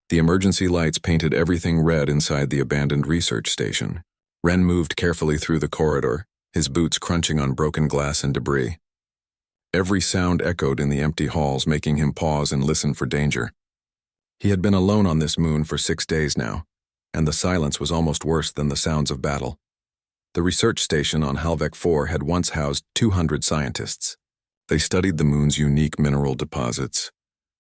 The emergency lights painted everything red inside the abandoned research station. Ren moved carefully through the corridor, his boots crunching on broken glass and debris. Every sound echoed in the empty halls, making him pause and listen for danger. He had been alone on this moon for 6 days now, and the silence was almost worse than the sounds of battle. The research station on HFY 4 had once housed 200 scientists. They studied the moon's unique mineral deposits,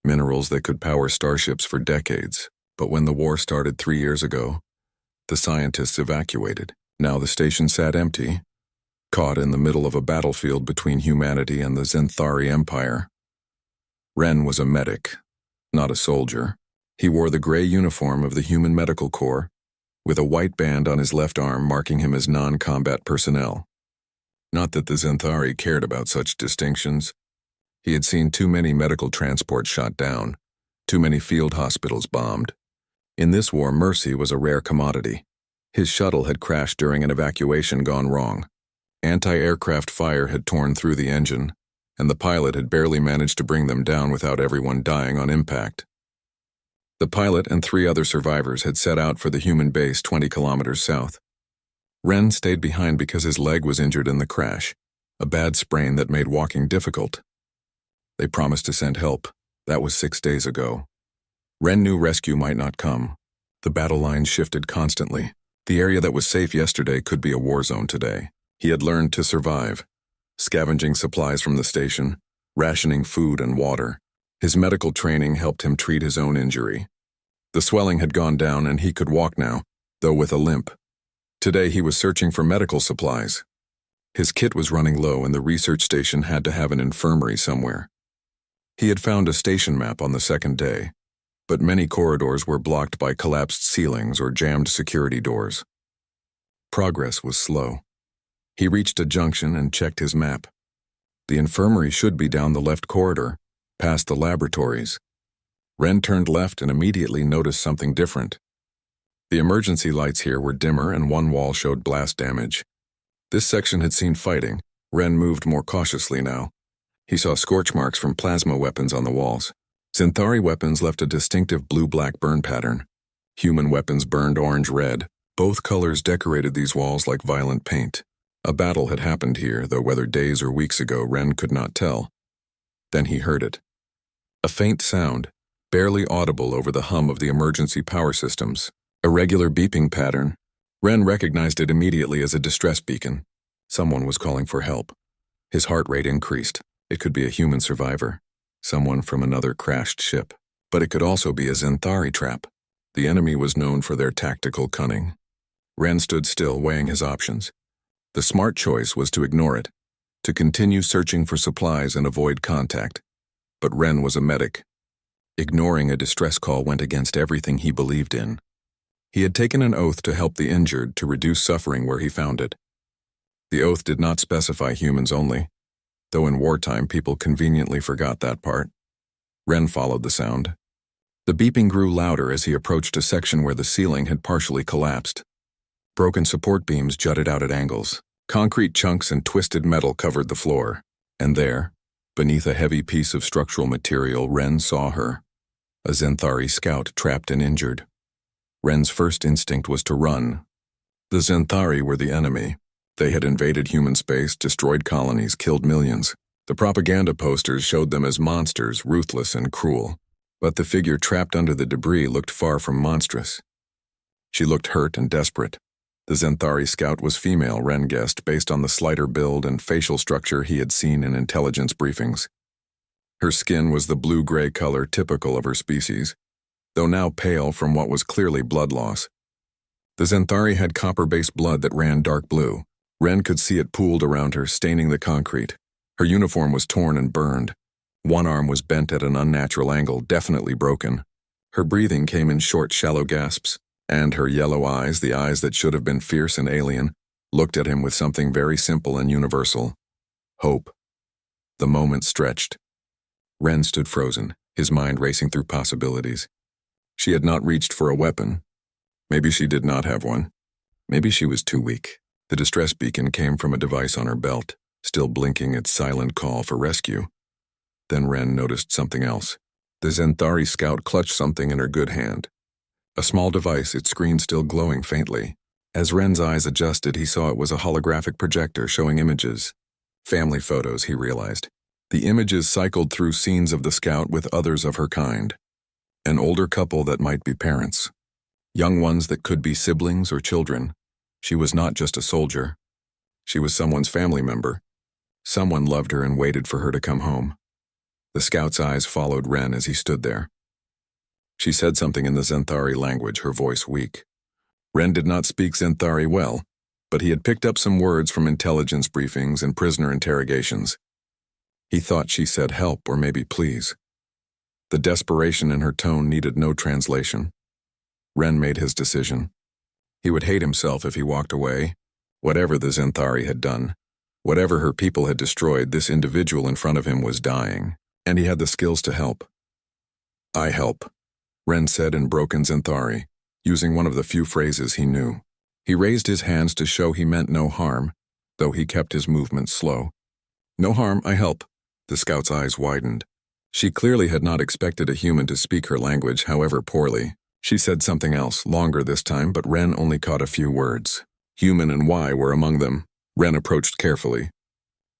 minerals that could power starships for decades. But when the war started 3 years ago, the scientists evacuated. Now the station sat empty, caught in the middle of a battlefield between humanity and the Zenthari Empire. Ren was a medic, not a soldier. He wore the gray uniform of the Human Medical Corps, with a white band on his left arm marking him as non-combat personnel. Not that the Zenthari cared about such distinctions. He had seen too many medical transports shot down, too many field hospitals bombed. In this war, mercy was a rare commodity. His shuttle had crashed during an evacuation gone wrong. Anti-aircraft fire had torn through the engine, and the pilot had barely managed to bring them down without everyone dying on impact. The pilot and 3 other survivors had set out for the human base 20 kilometers south. Ren stayed behind because his leg was injured in the crash, a bad sprain that made walking difficult. They promised to send help. That was 6 days ago. Ren knew rescue might not come. The battle lines shifted constantly. The area that was safe yesterday could be a war zone today. He had learned to survive, scavenging supplies from the station, rationing food and water. His medical training helped him treat his own injury. The swelling had gone down and he could walk now, though with a limp. Today he was searching for medical supplies. His kit was running low and the research station had to have an infirmary somewhere. He had found a station map on the 2nd day, but many corridors were blocked by collapsed ceilings or jammed security doors. Progress was slow. He reached a junction and checked his map. The infirmary should be down the left corridor, past the laboratories. Ren turned left and immediately noticed something different. The emergency lights here were dimmer and one wall showed blast damage. This section had seen fighting. Ren moved more cautiously now. He saw scorch marks from plasma weapons on the walls. Zenthari weapons left a distinctive blue-black burn pattern. Human weapons burned orange-red. Both colors decorated these walls like violent paint. A battle had happened here, though whether days or weeks ago Ren could not tell. Then he heard it. A faint sound, barely audible over the hum of the emergency power systems. A regular beeping pattern. Ren recognized it immediately as a distress beacon. Someone was calling for help. His heart rate increased. It could be a human survivor, someone from another crashed ship. But it could also be a Zenthari trap. The enemy was known for their tactical cunning. Ren stood still, weighing his options. The smart choice was to ignore it, to continue searching for supplies and avoid contact. But Ren was a medic. Ignoring a distress call went against everything he believed in. He had taken an oath to help the injured, to reduce suffering where he found it. The oath did not specify humans only, though in wartime people conveniently forgot that part. Ren followed the sound. The beeping grew louder as he approached a section where the ceiling had partially collapsed. Broken support beams jutted out at angles. Concrete chunks and twisted metal covered the floor. And there, beneath a heavy piece of structural material, Ren saw her. A Zenthari scout trapped and injured. Ren's first instinct was to run. The Zenthari were the enemy. They had invaded human space, destroyed colonies, killed millions. The propaganda posters showed them as monsters, ruthless and cruel. But the figure trapped under the debris looked far from monstrous. She looked hurt and desperate. The Zenthari scout was female, Ren guessed, based on the slighter build and facial structure he had seen in intelligence briefings. Her skin was the blue-gray color typical of her species, though now pale from what was clearly blood loss. The Zenthari had copper-based blood that ran dark blue. Ren could see it pooled around her, staining the concrete. Her uniform was torn and burned. One arm was bent at an unnatural angle, definitely broken. Her breathing came in short, shallow gasps, and her yellow eyes, the eyes that should have been fierce and alien, looked at him with something very simple and universal: hope. The moment stretched. Ren stood frozen, his mind racing through possibilities. She had not reached for a weapon. Maybe she did not have one. Maybe she was too weak. The distress beacon came from a device on her belt, still blinking its silent call for rescue. Then Ren noticed something else. The Zenthari scout clutched something in her good hand, A small device, its screen still glowing faintly. As Ren's eyes adjusted, he saw it was a holographic projector showing images. Family photos, he realized. The images cycled through scenes of the Scout with others of her kind. An older couple that might be parents. Young ones that could be siblings or children. She was not just a soldier. She was someone's family member. Someone loved her and waited for her to come home. The Scout's eyes followed Ren as he stood there. She said something in the Zenthari language, her voice weak. Ren did not speak Zenthari well, but he had picked up some words from intelligence briefings and prisoner interrogations. He thought she said help or maybe please. The desperation in her tone needed no translation. Ren made his decision. He would hate himself if he walked away. Whatever the Zenthari had done, whatever her people had destroyed, this individual in front of him was dying, and he had the skills to help. "I help," Ren said in broken Zenthari, using one of the few phrases he knew. He raised his hands to show he meant no harm, though he kept his movements slow. "No harm, I help." The Scout's eyes widened. She clearly had not expected a human to speak her language, however poorly. She said something else, longer this time, but Ren only caught a few words. Human and why were among them. Ren approached carefully.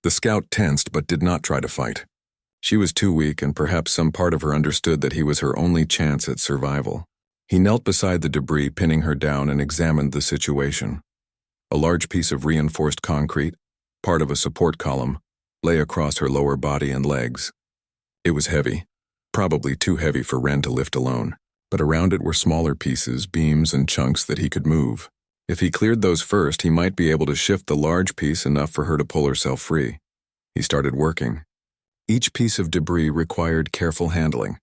The Scout tensed but did not try to fight. She was too weak, and perhaps some part of her understood that he was her only chance at survival. He knelt beside the debris, pinning her down, and examined the situation. A large piece of reinforced concrete, part of a support column, lay across her lower body and legs. It was heavy, probably too heavy for Ren to lift alone, but around it were smaller pieces, beams, and chunks that he could move. If he cleared those first, he might be able to shift the large piece enough for her to pull herself free. He started working. Each piece of debris required careful handling.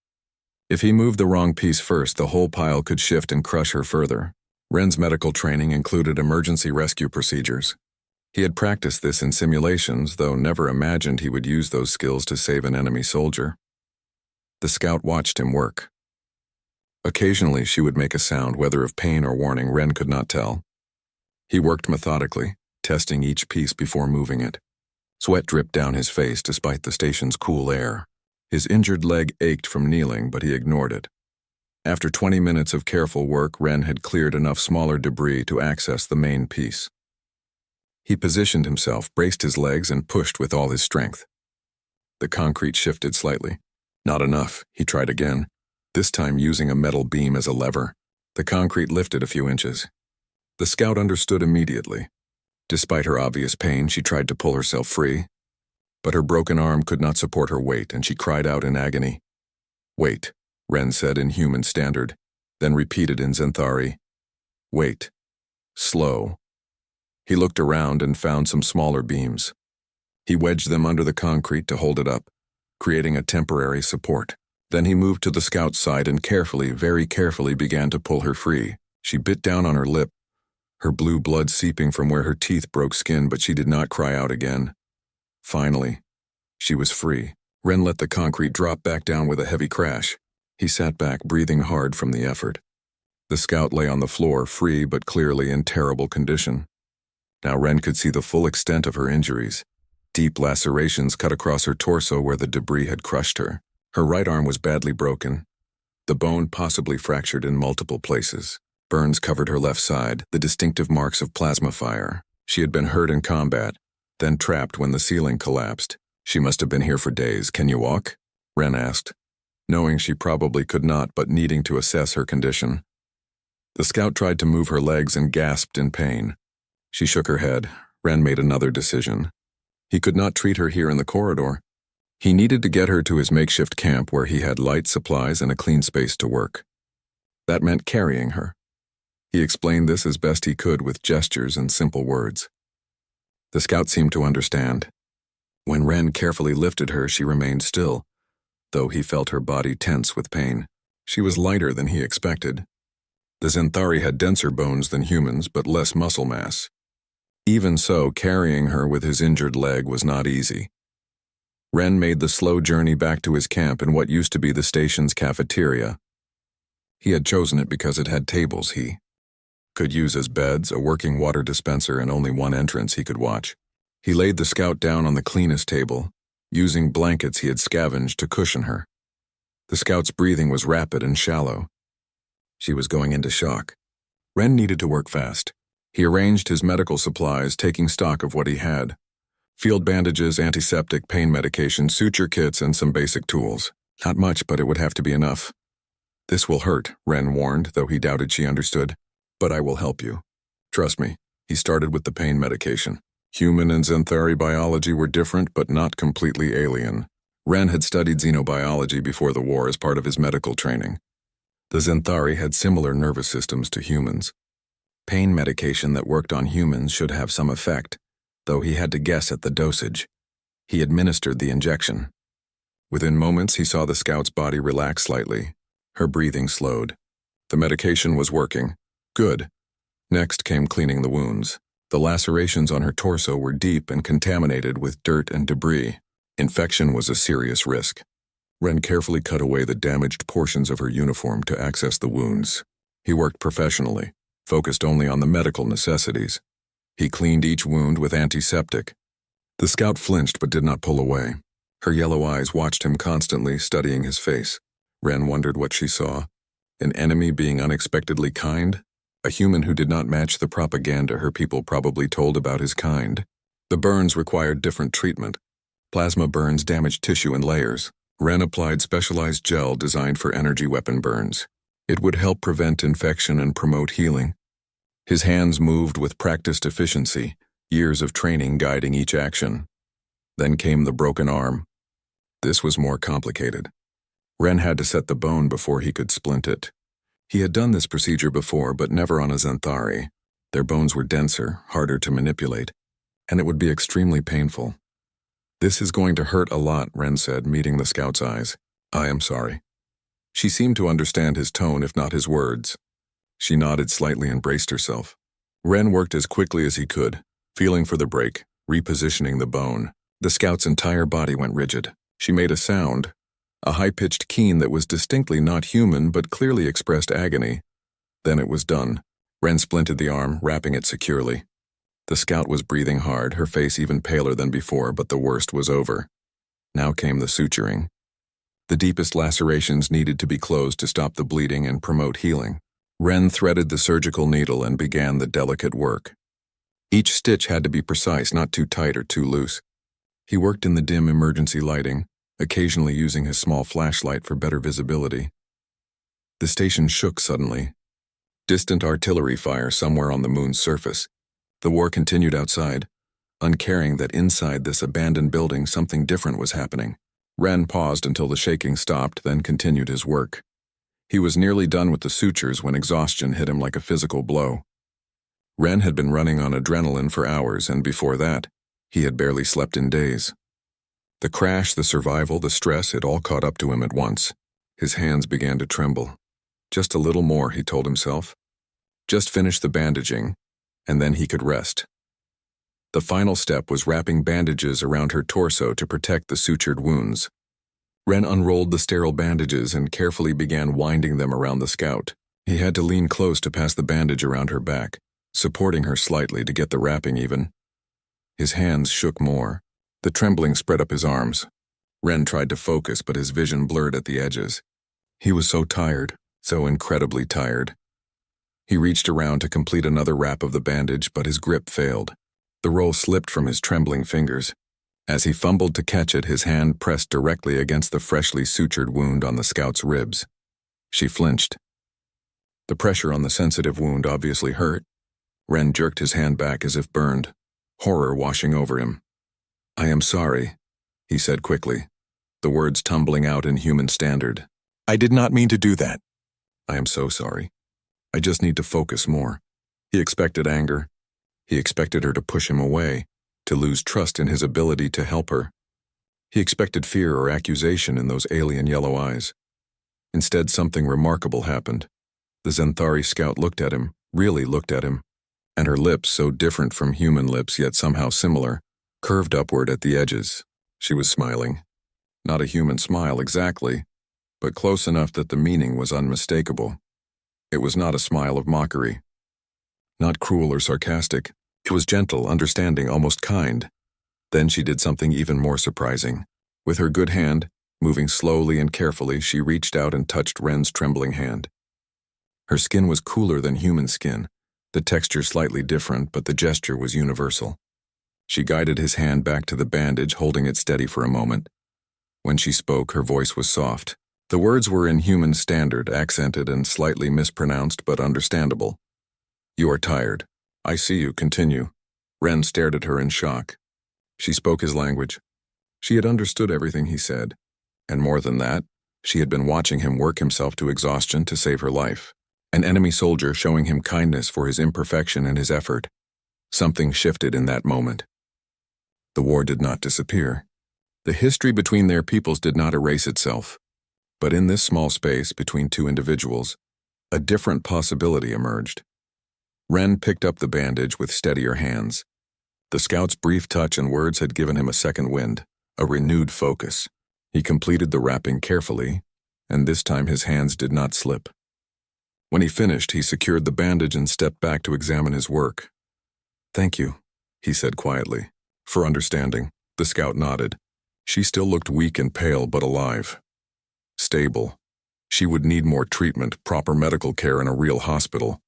If he moved the wrong piece first, the whole pile could shift and crush her further. Ren's medical training included emergency rescue procedures. He had practiced this in simulations, though never imagined he would use those skills to save an enemy soldier. The Scout watched him work. Occasionally she would make a sound, whether of pain or warning, Ren could not tell. He worked methodically, testing each piece before moving it. Sweat dripped down his face despite the station's cool air. His injured leg ached from kneeling, but he ignored it. After 20 minutes of careful work, Ren had cleared enough smaller debris to access the main piece. He positioned himself, braced his legs, and pushed with all his strength. The concrete shifted slightly. Not enough, he tried again, this time using a metal beam as a lever. The concrete lifted a few inches. The Scout understood immediately. Despite her obvious pain, she tried to pull herself free, but her broken arm could not support her weight, and she cried out in agony. "Wait," Ren said in human standard, then repeated in Zenthari. "Wait. Slow." He looked around and found some smaller beams. He wedged them under the concrete to hold it up, creating a temporary support. Then he moved to the Scout's side and carefully, very carefully began to pull her free. She bit down on her lip, her blue blood seeping from where her teeth broke skin, but she did not cry out again. Finally, she was free. Ren let the concrete drop back down with a heavy crash. He sat back, breathing hard from the effort. The Scout lay on the floor, free but clearly in terrible condition. Now Ren could see the full extent of her injuries. Deep lacerations cut across her torso where the debris had crushed her. Her right arm was badly broken, the bone possibly fractured in multiple places. Burns covered her left side, the distinctive marks of plasma fire. She had been hurt in combat, then trapped when the ceiling collapsed. "She must have been here for days. Can you walk?" Ren asked, knowing she probably could not, but needing to assess her condition. The Scout tried to move her legs and gasped in pain. She shook her head. Ren made another decision. He could not treat her here in the corridor. He needed to get her to his makeshift camp where he had light supplies and a clean space to work. That meant carrying her. He explained this as best he could with gestures and simple words. The Scout seemed to understand. When Ren carefully lifted her, she remained still, though he felt her body tense with pain. She was lighter than he expected. The Zenthari had denser bones than humans, but less muscle mass. Even so, carrying her with his injured leg was not easy. Ren made the slow journey back to his camp in what used to be the station's cafeteria. He had chosen it because it had tables he could use as beds, a working water dispenser, and only one entrance he could watch. He laid the Scout down on the cleanest table, using blankets he had scavenged to cushion her. The Scout's breathing was rapid and shallow. She was going into shock. Ren needed to work fast. He arranged his medical supplies, taking stock of what he had. Field bandages, antiseptic, pain medication, suture kits, and some basic tools. Not much, but it would have to be enough. This will hurt, Ren warned, though he doubted she understood. But I will help you. Trust me. He started with the pain medication. Human and Xanthari biology were different, but not completely alien. Ren had studied xenobiology before the war as part of his medical training. The Xanthari had similar nervous systems to humans. Pain medication that worked on humans should have some effect, though he had to guess at the dosage. He administered the injection. Within moments, he saw the scout's body relax slightly. Her breathing slowed. The medication was working. Good. Next came cleaning the wounds. The lacerations on her torso were deep and contaminated with dirt and debris. Infection was a serious risk. Ren carefully cut away the damaged portions of her uniform to access the wounds. He worked professionally, focused only on the medical necessities. He cleaned each wound with antiseptic. The scout flinched but did not pull away. Her yellow eyes watched him constantly, studying his face. Ren wondered what she saw. An enemy being unexpectedly kind? A human who did not match the propaganda her people probably told about his kind. The burns required different treatment. Plasma burns damaged tissue in layers. Ren applied specialized gel designed for energy weapon burns. It would help prevent infection and promote healing. His hands moved with practiced efficiency, years of training guiding each action. Then came the broken arm. This was more complicated. Ren had to set the bone before he could splint it. He had done this procedure before, but never on a Xanthari. Their bones were denser, harder to manipulate, and it would be extremely painful. This is going to hurt a lot, Ren said, meeting the scout's eyes. I am sorry. She seemed to understand his tone, if not his words. She nodded slightly and braced herself. Ren worked as quickly as he could, feeling for the break, repositioning the bone. The scout's entire body went rigid. She made a sound, a high-pitched keen that was distinctly not human but clearly expressed agony. Then it was done. Ren splinted the arm, wrapping it securely. The scout was breathing hard, her face even paler than before, but the worst was over. Now came the suturing. The deepest lacerations needed to be closed to stop the bleeding and promote healing. Ren threaded the surgical needle and began the delicate work. Each stitch had to be precise, not too tight or too loose. He worked in the dim emergency lighting, occasionally using his small flashlight for better visibility. The station shook suddenly. Distant artillery fire somewhere on the moon's surface. The war continued outside, uncaring that inside this abandoned building something different was happening. Ren paused until the shaking stopped, then continued his work. He was nearly done with the sutures when exhaustion hit him like a physical blow. Ren had been running on adrenaline for hours, and before that, he had barely slept in days. The crash, the survival, the stress, it all caught up to him at once. His hands began to tremble. Just a little more, he told himself. Just finish the bandaging, and then he could rest. The final step was wrapping bandages around her torso to protect the sutured wounds. Ren unrolled the sterile bandages and carefully began winding them around the scout. He had to lean close to pass the bandage around her back, supporting her slightly to get the wrapping even. His hands shook more. The trembling spread up his arms. Ren tried to focus, but his vision blurred at the edges. He was so tired, so incredibly tired. He reached around to complete another wrap of the bandage, but his grip failed. The roll slipped from his trembling fingers. As he fumbled to catch it, his hand pressed directly against the freshly sutured wound on the scout's ribs. She flinched. The pressure on the sensitive wound obviously hurt. Ren jerked his hand back as if burned, horror washing over him. I am sorry, he said quickly, the words tumbling out in human standard. I did not mean to do that. I am so sorry. I just need to focus more. He expected anger. He expected her to push him away, to lose trust in his ability to help her. He expected fear or accusation in those alien yellow eyes. Instead, something remarkable happened. The Xanthari scout looked at him, really looked at him, and her lips, so different from human lips yet somehow similar, curved upward at the edges. She was smiling. Not a human smile exactly, but close enough that the meaning was unmistakable. It was not a smile of mockery. Not cruel or sarcastic. It was gentle, understanding, almost kind. Then she did something even more surprising. With her good hand, moving slowly and carefully, she reached out and touched Ren's trembling hand. Her skin was cooler than human skin, the texture slightly different, but the gesture was universal. She guided his hand back to the bandage, holding it steady for a moment. When she spoke, her voice was soft. The words were in human standard, accented and slightly mispronounced, but understandable. "You are tired. I see you. Continue." Ren stared at her in shock. She spoke his language. She had understood everything he said, and more than that, she had been watching him work himself to exhaustion to save her life. An enemy soldier showing him kindness for his imperfection and his effort. Something shifted in that moment. The war did not disappear. The history between their peoples did not erase itself. But in this small space between two individuals, a different possibility emerged. Ren picked up the bandage with steadier hands. The scout's brief touch and words had given him a second wind, a renewed focus. He completed the wrapping carefully, and this time his hands did not slip. When he finished, he secured the bandage and stepped back to examine his work. "Thank you," he said quietly. "For understanding." The scout nodded. She still looked weak and pale, but alive. Stable. She would need more treatment, proper medical care in a real hospital.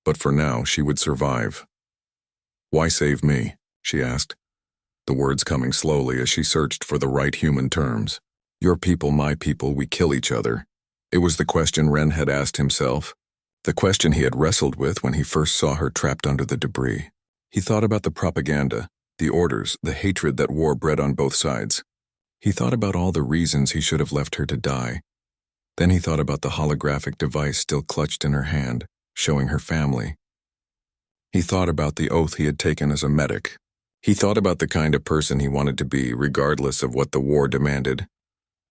But for now, she would survive. "Why save me?" she asked, the words coming slowly as she searched for the right human terms. "Your people, my people, we kill each other." It was the question Ren had asked himself, the question he had wrestled with when he first saw her trapped under the debris. He thought about the propaganda, the orders, the hatred that war bred on both sides. He thought about all the reasons he should have left her to die. Then he thought about the holographic device still clutched in her hand, showing her family. He thought about the oath he had taken as a medic. He thought about the kind of person he wanted to be, regardless of what the war demanded.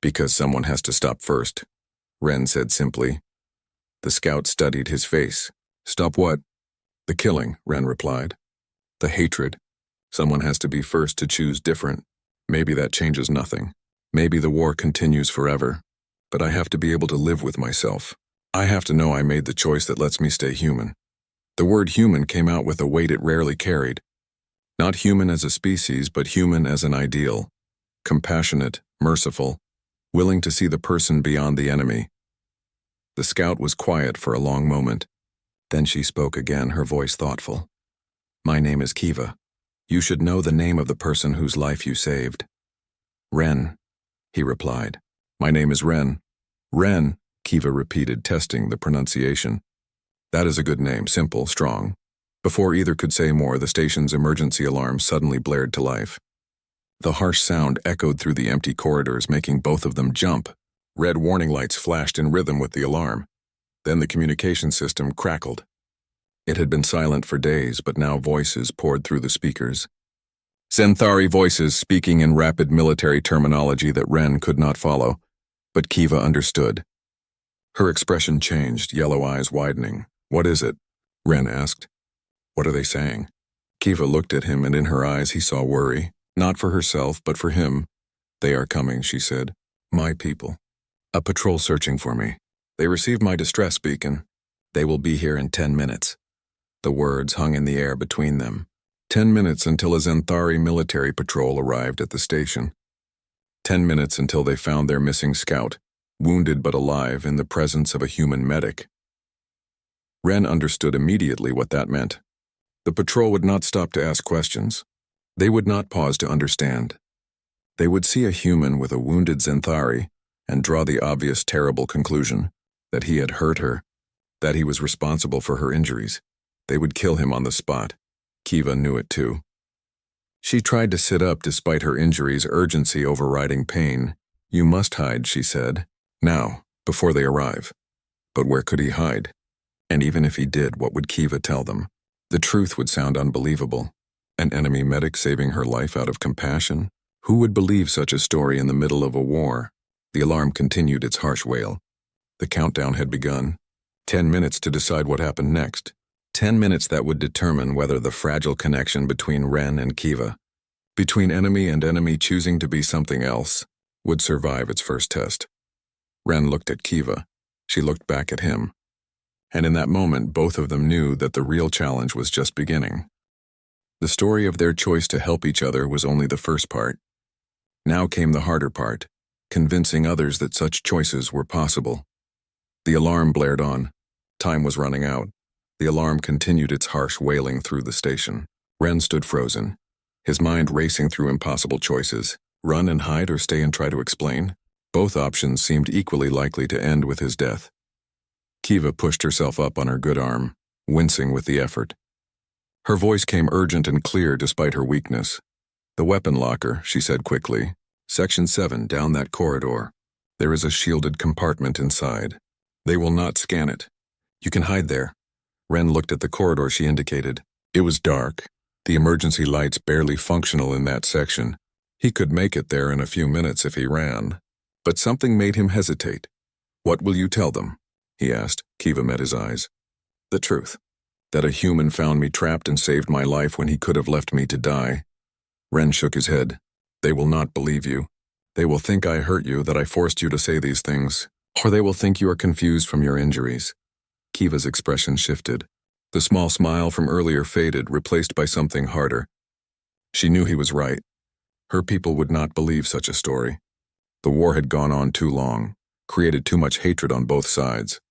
"Because someone has to stop first," Ren said simply. The scout studied his face. "Stop what?" "The killing," Ren replied. "The hatred. Someone has to be first to choose different. Maybe that changes nothing. Maybe the war continues forever. But I have to be able to live with myself. I have to know I made the choice that lets me stay human." The word human came out with a weight it rarely carried. Not human as a species, but human as an ideal. Compassionate, merciful, willing to see the person beyond the enemy. The scout was quiet for a long moment. Then she spoke again, her voice thoughtful. "My name is Kiva. You should know the name of the person whose life you saved." "Ren," he replied. "My name is Ren." "Ren," Kiva repeated, testing the pronunciation. "That is a good name, simple, strong." Before either could say more, the station's emergency alarm suddenly blared to life. The harsh sound echoed through the empty corridors, making both of them jump. Red warning lights flashed in rhythm with the alarm. Then the communication system crackled. It had been silent for days, but now voices poured through the speakers. Zenthari voices speaking in rapid military terminology that Ren could not follow, but Kiva understood. Her expression changed, yellow eyes widening. "What is it?" Ren asked. "What are they saying?" Kiva looked at him, and in her eyes he saw worry, not for herself, but for him. "They are coming," she said. "My people. A patrol searching for me. They received my distress beacon. They will be here in 10 minutes. The words hung in the air between them. 10 minutes until a Zenthari military patrol arrived at the station. 10 minutes until they found their missing scout, wounded but alive in the presence of a human medic. Ren understood immediately what that meant. The patrol would not stop to ask questions. They would not pause to understand. They would see a human with a wounded Zenthari and draw the obvious terrible conclusion that he had hurt her, that he was responsible for her injuries. They would kill him on the spot. Kiva knew it too. She tried to sit up despite her injuries, urgency overriding pain. "You must hide," she said. "Now, before they arrive." But where could he hide? And even if he did, what would Kiva tell them? The truth would sound unbelievable. An enemy medic saving her life out of compassion? Who would believe such a story in the middle of a war? The alarm continued its harsh wail. The countdown had begun. 10 minutes to decide what happened next. 10 minutes that would determine whether the fragile connection between Ren and Kiva, between enemy and enemy choosing to be something else, would survive its first test. Ren looked at Kiva. She looked back at him. And in that moment, both of them knew that the real challenge was just beginning. The story of their choice to help each other was only the first part. Now came the harder part, convincing others that such choices were possible. The alarm blared on. Time was running out. The alarm continued its harsh wailing through the station. Ren stood frozen, his mind racing through impossible choices. Run and hide or stay and try to explain? Both options seemed equally likely to end with his death. Kiva pushed herself up on her good arm, wincing with the effort. Her voice came urgent and clear despite her weakness. "The weapon locker," she said quickly. "Section 7, down that corridor. There is a shielded compartment inside. They will not scan it. You can hide there." Ren looked at the corridor she indicated. It was dark, the emergency lights barely functional in that section. He could make it there in a few minutes if he ran. But something made him hesitate. "What will you tell them?" he asked. Kiva met his eyes. "The truth. That a human found me trapped and saved my life when he could have left me to die." Ren shook his head. "They will not believe you. They will think I hurt you, that I forced you to say these things. Or they will think you are confused from your injuries." Kiva's expression shifted. The small smile from earlier faded, replaced by something harder. She knew he was right. Her people would not believe such a story. The war had gone on too long, created too much hatred on both sides.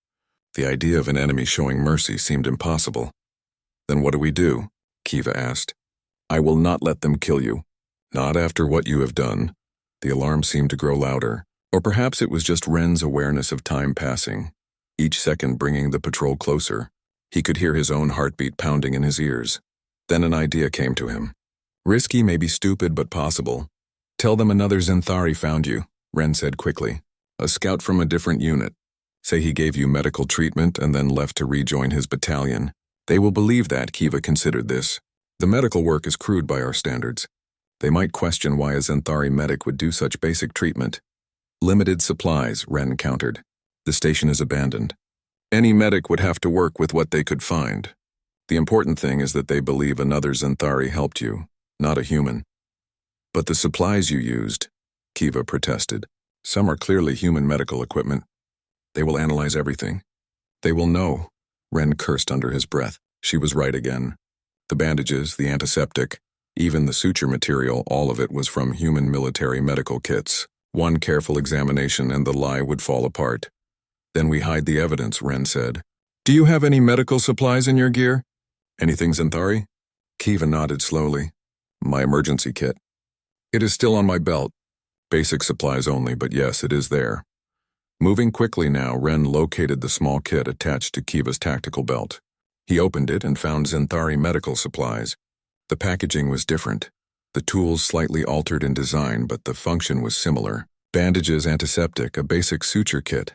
The idea of an enemy showing mercy seemed impossible. "Then what do we do?" Kiva asked. "I will not let them kill you. Not after what you have done." The alarm seemed to grow louder. Or perhaps it was just Ren's awareness of time passing, each second bringing the patrol closer. He could hear his own heartbeat pounding in his ears. Then an idea came to him. Risky, maybe stupid, but possible. "Tell them another Zenthari found you," Ren said quickly. "A scout from a different unit. Say he gave you medical treatment and then left to rejoin his battalion. They will believe that." Kiva considered this. "The medical work is crude by our standards. They might question why a Zenthari medic would do such basic treatment." "Limited supplies," Ren countered. "The station is abandoned. Any medic would have to work with what they could find. The important thing is that they believe another Zenthari helped you, not a human." "But the supplies you used," Kiva protested. "Some are clearly human medical equipment. They will analyze everything. They will know." Ren cursed under his breath. She was right again. The bandages, the antiseptic, even the suture material, all of it was from human military medical kits. One careful examination and the lie would fall apart. "Then we hide the evidence," Ren said. "Do you have any medical supplies in your gear?" "Anything Zenthari?" Kiva nodded slowly. "My emergency kit. It is still on my belt. Basic supplies only, but yes, it is there." Moving quickly now, Ren located the small kit attached to Kiva's tactical belt. He opened it and found Zenthari medical supplies. The packaging was different. The tools slightly altered in design, but the function was similar. Bandages, antiseptic, a basic suture kit.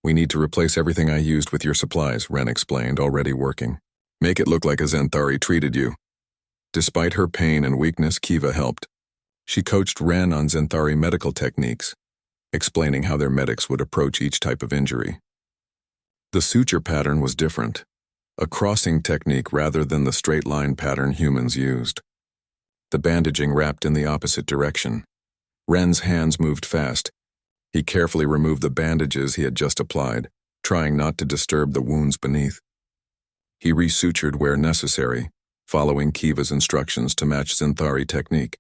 "We need to replace everything I used with your supplies," Ren explained, already working. "Make it look like a Zenthari treated you." Despite her pain and weakness, Kiva helped. She coached Ren on Zenthari medical techniques, explaining how their medics would approach each type of injury. The suture pattern was different, a crossing technique rather than the straight-line pattern humans used. The bandaging wrapped in the opposite direction. Ren's hands moved fast. He carefully removed the bandages he had just applied, trying not to disturb the wounds beneath. He resutured where necessary, following Kiva's instructions to match Zenthari technique.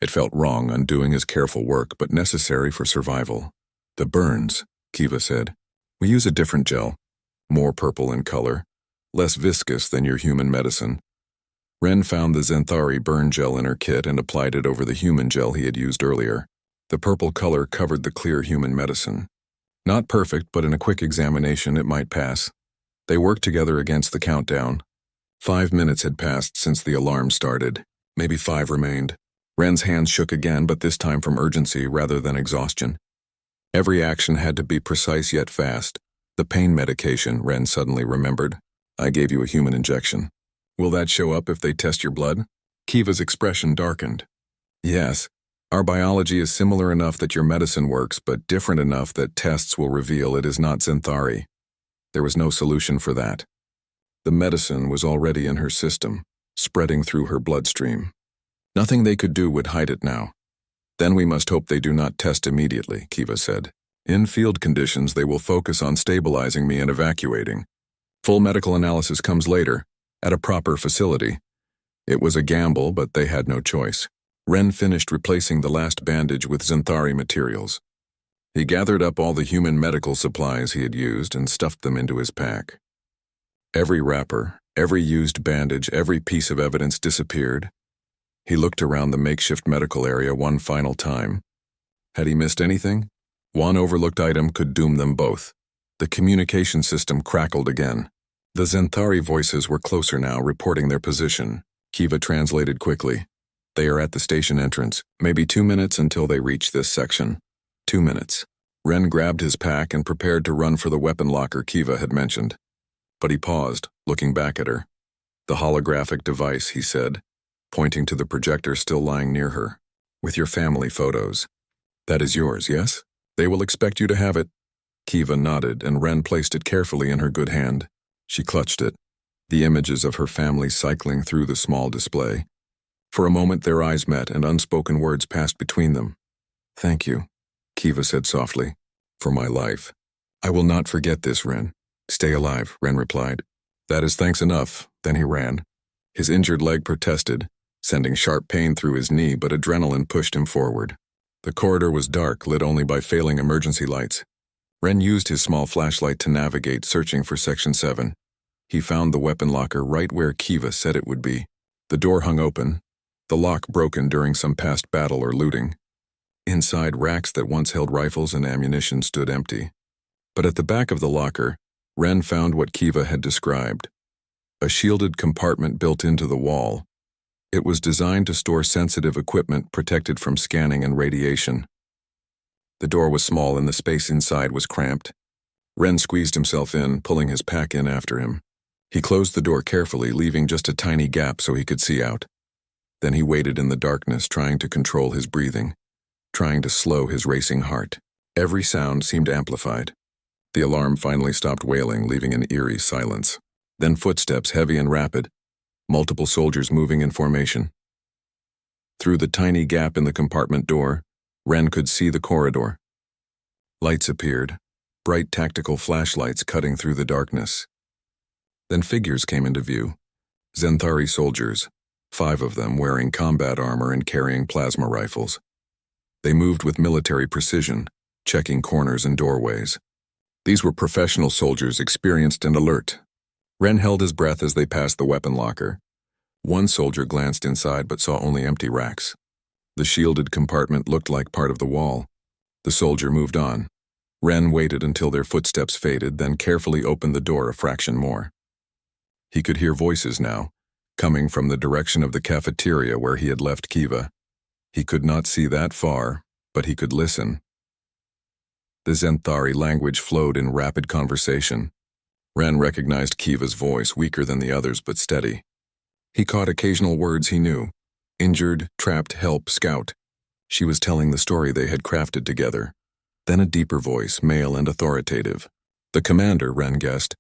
It felt wrong undoing his careful work, but necessary for survival. "The burns," Kiva said. "We use a different gel, more purple in color, less viscous than your human medicine." Ren found the Zenthari burn gel in her kit and applied it over the human gel he had used earlier. The purple color covered the clear human medicine. Not perfect, but in a quick examination it might pass. They worked together against the countdown. 5 minutes had passed since the alarm started. Maybe 5 remained. Ren's hands shook again, but this time from urgency rather than exhaustion. Every action had to be precise yet fast. "The pain medication," Ren suddenly remembered. "I gave you a human injection. Will that show up if they test your blood?" Kiva's expression darkened. "Yes. Our biology is similar enough that your medicine works, but different enough that tests will reveal it is not Zenthari." There was no solution for that. The medicine was already in her system, spreading through her bloodstream. Nothing they could do would hide it now. "Then we must hope they do not test immediately," Kiva said. "In field conditions, they will focus on stabilizing me and evacuating. Full medical analysis comes later, at a proper facility." It was a gamble, but they had no choice. Ren finished replacing the last bandage with Zenthari materials. He gathered up all the human medical supplies he had used and stuffed them into his pack. Every wrapper, every used bandage, every piece of evidence disappeared. He looked around the makeshift medical area one final time. Had he missed anything? One overlooked item could doom them both. The communication system crackled again. The Zenthari voices were closer now, reporting their position. Kiva translated quickly. They are at the station entrance. Maybe 2 minutes until they reach this section. 2 minutes. Ren grabbed his pack and prepared to run for the weapon locker Kiva had mentioned. But he paused, looking back at her. The holographic device, he said, pointing to the projector still lying near her. With your family photos. That is yours, yes? They will expect you to have it. Kiva nodded, and Ren placed it carefully in her good hand. She clutched it, the images of her family cycling through the small display. For a moment their eyes met and unspoken words passed between them. Thank you, Kiva said softly, for my life. I will not forget this, Ren. Stay alive, Ren replied. That is thanks enough. Then he ran. His injured leg protested, sending sharp pain through his knee, but adrenaline pushed him forward. The corridor was dark, lit only by failing emergency lights. Ren used his small flashlight to navigate, searching for Section 7. He found the weapon locker right where Kiva said it would be. The door hung open, the lock broken during some past battle or looting. Inside, racks that once held rifles and ammunition stood empty. But at the back of the locker, Ren found what Kiva had described. A shielded compartment built into the wall. It was designed to store sensitive equipment protected from scanning and radiation. The door was small and the space inside was cramped. Ren squeezed himself in, pulling his pack in after him. He closed the door carefully, leaving just a tiny gap so he could see out. Then he waited in the darkness, trying to control his breathing, trying to slow his racing heart. Every sound seemed amplified. The alarm finally stopped wailing, leaving an eerie silence. Then footsteps, heavy and rapid, multiple soldiers moving in formation. Through the tiny gap in the compartment door, Ren could see the corridor. Lights appeared, bright tactical flashlights cutting through the darkness. Then figures came into view. Zenthari soldiers, 5 of them wearing combat armor and carrying plasma rifles. They moved with military precision, checking corners and doorways. These were professional soldiers, experienced and alert. Ren held his breath as they passed the weapon locker. One soldier glanced inside but saw only empty racks. The shielded compartment looked like part of the wall. The soldier moved on. Ren waited until their footsteps faded, then carefully opened the door a fraction more. He could hear voices now, coming from the direction of the cafeteria where he had left Kiva. He could not see that far, but he could listen. The Zenthari language flowed in rapid conversation. Ren recognized Kiva's voice, weaker than the others but steady. He caught occasional words he knew. Injured, trapped, help, scout. She was telling the story they had crafted together. Then a deeper voice, male and authoritative. The commander, Ren guessed.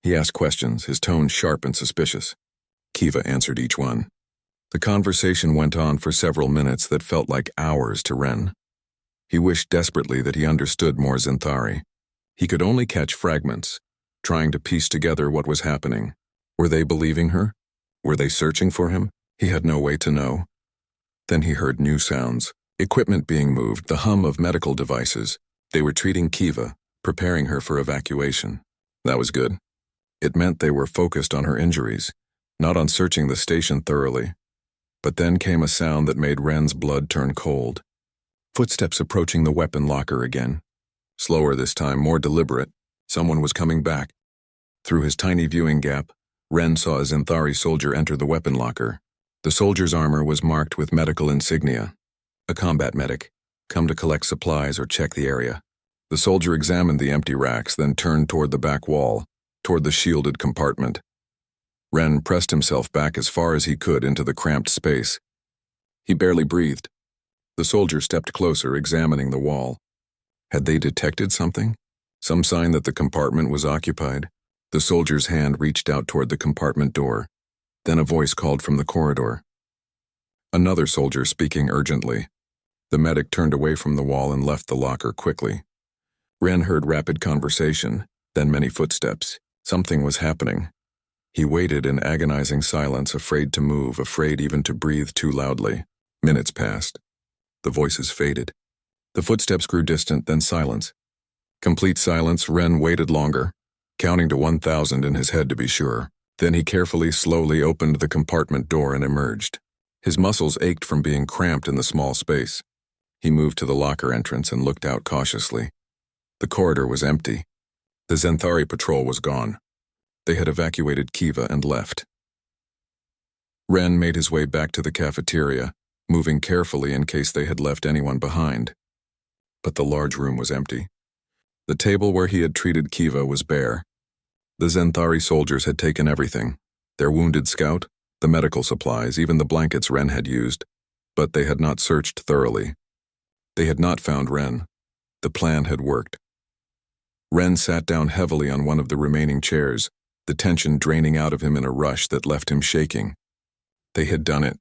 He asked questions, his tone sharp and suspicious. Kiva answered each one. The conversation went on for several minutes that felt like hours to Ren. He wished desperately that he understood more Zenthari. He could only catch fragments, trying to piece together what was happening. Were they believing her? Were they searching for him? He had no way to know. Then he heard new sounds, equipment being moved, the hum of medical devices. They were treating Kiva, preparing her for evacuation. That was good. It meant they were focused on her injuries, not on searching the station thoroughly. But then came a sound that made Ren's blood turn cold. Footsteps approaching the weapon locker again. Slower this time, more deliberate. Someone was coming back. Through his tiny viewing gap, Ren saw a Zenthari soldier enter the weapon locker. The soldier's armor was marked with medical insignia. A combat medic, come to collect supplies or check the area. The soldier examined the empty racks, then turned toward the back wall, toward the shielded compartment. Ren pressed himself back as far as he could into the cramped space. He barely breathed. The soldier stepped closer, examining the wall. Had they detected something? Some sign that the compartment was occupied? The soldier's hand reached out toward the compartment door. Then a voice called from the corridor. Another soldier speaking urgently. The medic turned away from the wall and left the locker quickly. Ren heard rapid conversation, then many footsteps. Something was happening. He waited in agonizing silence, afraid to move, afraid even to breathe too loudly. Minutes passed. The voices faded. The footsteps grew distant, then silence. Complete silence. Ren waited longer. counting to 1,000 in his head to be sure. Then he carefully, slowly opened the compartment door and emerged. His muscles ached from being cramped in the small space. He moved to the locker entrance and looked out cautiously. The corridor was empty. The Zenthari patrol was gone. They had evacuated Kiva and left. Ren made his way back to the cafeteria, moving carefully in case they had left anyone behind. But the large room was empty. The table where he had treated Kiva was bare. The Zenthari soldiers had taken everything: their wounded scout, the medical supplies, even the blankets Ren had used, but they had not searched thoroughly. They had not found Ren. The plan had worked. Ren sat down heavily on one of the remaining chairs, the tension draining out of him in a rush that left him shaking. They had done it.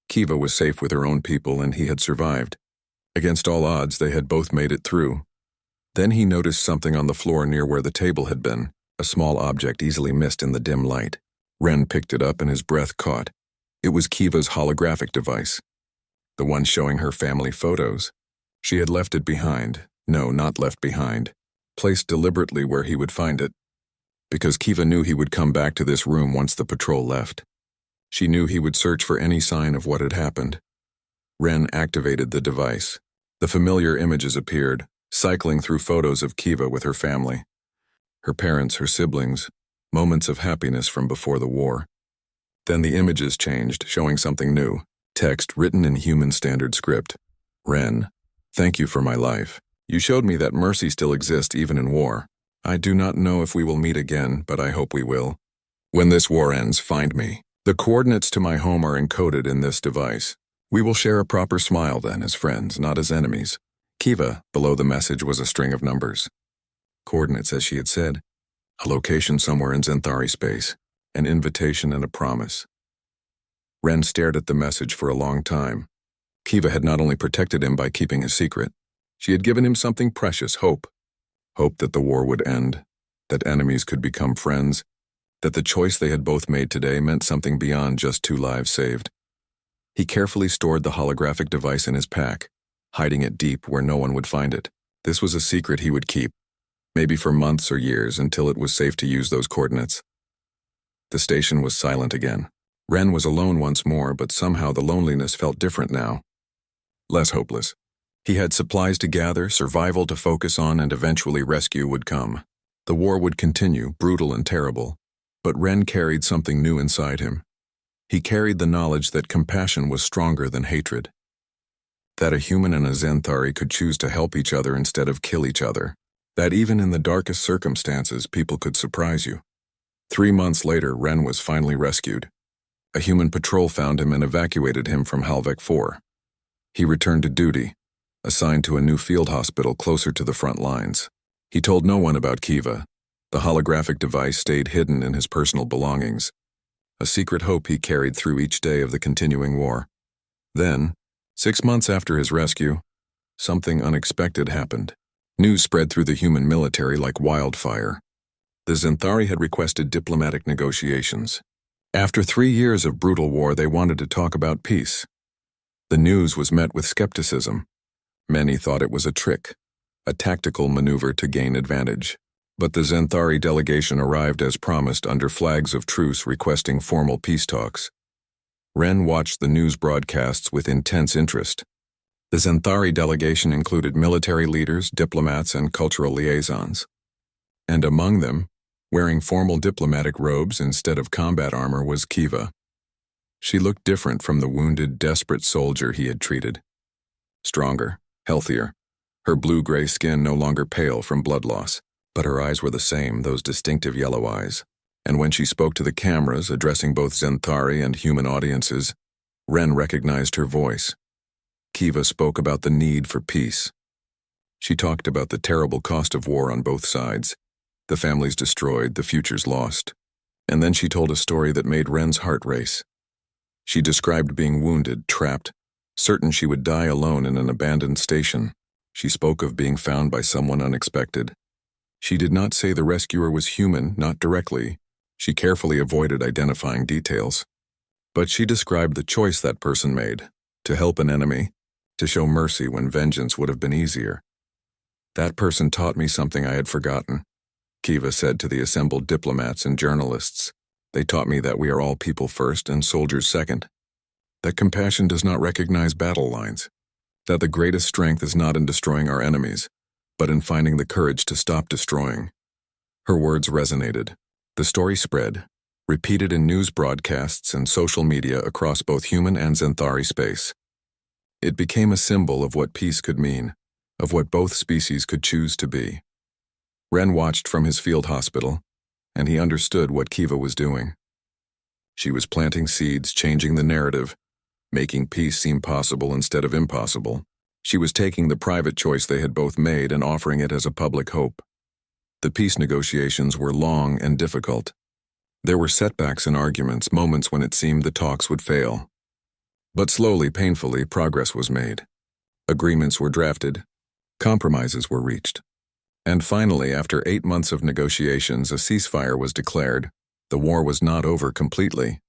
Kiva was safe with her own people, and he had survived. Against all odds, they had both made it through. Then he noticed something on the floor near where the table had been, a small object easily missed in the dim light. Ren picked it up and his breath caught. It was Kiva's holographic device, the one showing her family photos. She had left it behind. No, not left behind. Placed deliberately where he would find it. Because Kiva knew he would come back to this room once the patrol left. She knew he would search for any sign of what had happened. Ren activated the device. The familiar images appeared, cycling through photos of Kiva with her family. Her parents, her siblings, moments of happiness from before the war. Then the images changed, showing something new. Text written in human standard script. Ren, thank you for my life. You showed me that mercy still exists even in war. I do not know if we will meet again, but I hope we will. When this war ends, find me. The coordinates to my home are encoded in this device. We will share a proper smile then as friends, not as enemies. Kiva, below the message, was a string of numbers. Coordinates, as she had said. A location somewhere in Zenthari space. An invitation and a promise. Ren stared at the message for a long time. Kiva had not only protected him by keeping his secret, she had given him something precious, hope. Hope that the war would end, that enemies could become friends, that the choice they had both made today meant something beyond just 2 lives saved. He carefully stored the holographic device in his pack, hiding it deep where no one would find it. This was a secret he would keep, maybe for months or years until it was safe to use those coordinates. The station was silent again. Ren was alone once more, but somehow the loneliness felt different now. Less hopeless. He had supplies to gather, survival to focus on, and eventually rescue would come. The war would continue, brutal and terrible, but Ren carried something new inside him. He carried the knowledge that compassion was stronger than hatred. That a human and a Zenthari could choose to help each other instead of kill each other. That even in the darkest circumstances, people could surprise you. 3 months later, Ren was finally rescued. A human patrol found him and evacuated him from Halvek 4. He returned to duty, assigned to a new field hospital closer to the front lines. He told no one about Kiva. The holographic device stayed hidden in his personal belongings, a secret hope he carried through each day of the continuing war. Then, 6 months after his rescue, something unexpected happened. News spread through the human military like wildfire. The Zenthari had requested diplomatic negotiations. After 3 years of brutal war, they wanted to talk about peace. The news was met with skepticism. Many thought it was a trick, a tactical maneuver to gain advantage. But the Zenthari delegation arrived as promised under flags of truce requesting formal peace talks. Ren watched the news broadcasts with intense interest. The Zenthari delegation included military leaders, diplomats, and cultural liaisons. And among them, wearing formal diplomatic robes instead of combat armor, was Kiva. She looked different from the wounded, desperate soldier he had treated. Stronger, healthier, her blue-gray skin no longer pale from blood loss. But her eyes were the same, those distinctive yellow eyes. And when she spoke to the cameras, addressing both Zenthari and human audiences, Ren recognized her voice. Kiva spoke about the need for peace. She talked about the terrible cost of war on both sides, the families destroyed, the futures lost. And then she told a story that made Ren's heart race. She described being wounded, trapped, certain she would die alone in an abandoned station. She spoke of being found by someone unexpected. She did not say the rescuer was human, not directly. She carefully avoided identifying details. But she described the choice that person made, to help an enemy, to show mercy when vengeance would have been easier. That person taught me something I had forgotten. Kiva said to the assembled diplomats and journalists. They taught me that we are all people first and soldiers second. That compassion does not recognize battle lines. That the greatest strength is not in destroying our enemies, but in finding the courage to stop destroying. Her words resonated. The story spread, repeated in news broadcasts and social media across both human and Xanthari space. It became a symbol of what peace could mean, of what both species could choose to be. Ren watched from his field hospital, and he understood what Kiva was doing. She was planting seeds, changing the narrative, making peace seem possible instead of impossible. She was taking the private choice they had both made and offering it as a public hope. The peace negotiations were long and difficult. There were setbacks and arguments, moments when it seemed the talks would fail. But slowly, painfully, progress was made. Agreements were drafted. Compromises were reached. And finally, after 8 months of negotiations, a ceasefire was declared. The war was not over completely.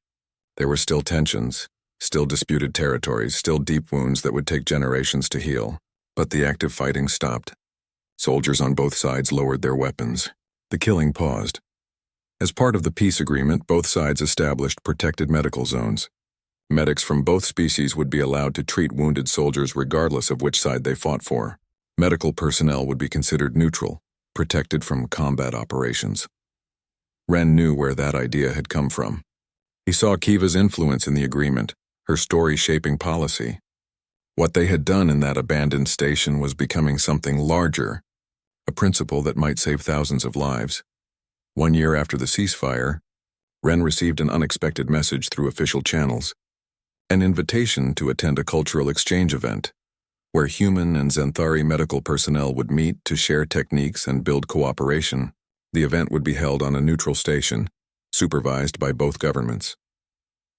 There were still tensions, still disputed territories, still deep wounds that would take generations to heal. But the active fighting stopped. Soldiers on both sides lowered their weapons. The killing paused. As part of the peace agreement, both sides established protected medical zones. Medics from both species would be allowed to treat wounded soldiers regardless of which side they fought for. Medical personnel would be considered neutral, protected from combat operations. Ren knew where that idea had come from. He saw Kiva's influence in the agreement, her story shaping policy. What they had done in that abandoned station was becoming something larger, a principle that might save thousands of lives. 1 year after the ceasefire, Ren received an unexpected message through official channels, an invitation to attend a cultural exchange event, where human and Xanthari medical personnel would meet to share techniques and build cooperation. The event would be held on a neutral station, supervised by both governments.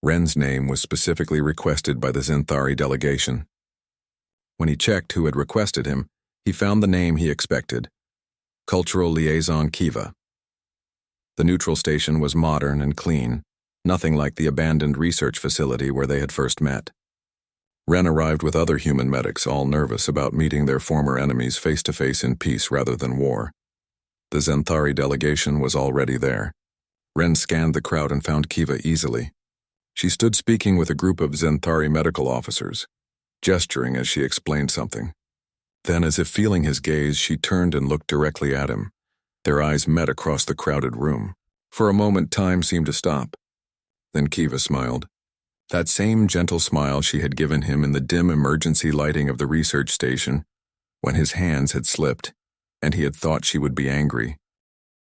Ren's name was specifically requested by the Xanthari delegation. When he checked who had requested him, he found the name he expected: Cultural Liaison Kiva. The neutral station was modern and clean, nothing like the abandoned research facility where they had first met. Ren arrived with other human medics, all nervous about meeting their former enemies face-to-face in peace rather than war. The Xanthari delegation was already there. Ren scanned the crowd and found Kiva easily. She stood speaking with a group of Xanthari medical officers, gesturing as she explained something. Then, as if feeling his gaze, she turned and looked directly at him. Their eyes met across the crowded room. For a moment, time seemed to stop. Then Kiva smiled. That same gentle smile she had given him in the dim emergency lighting of the research station, when his hands had slipped, and he had thought she would be angry.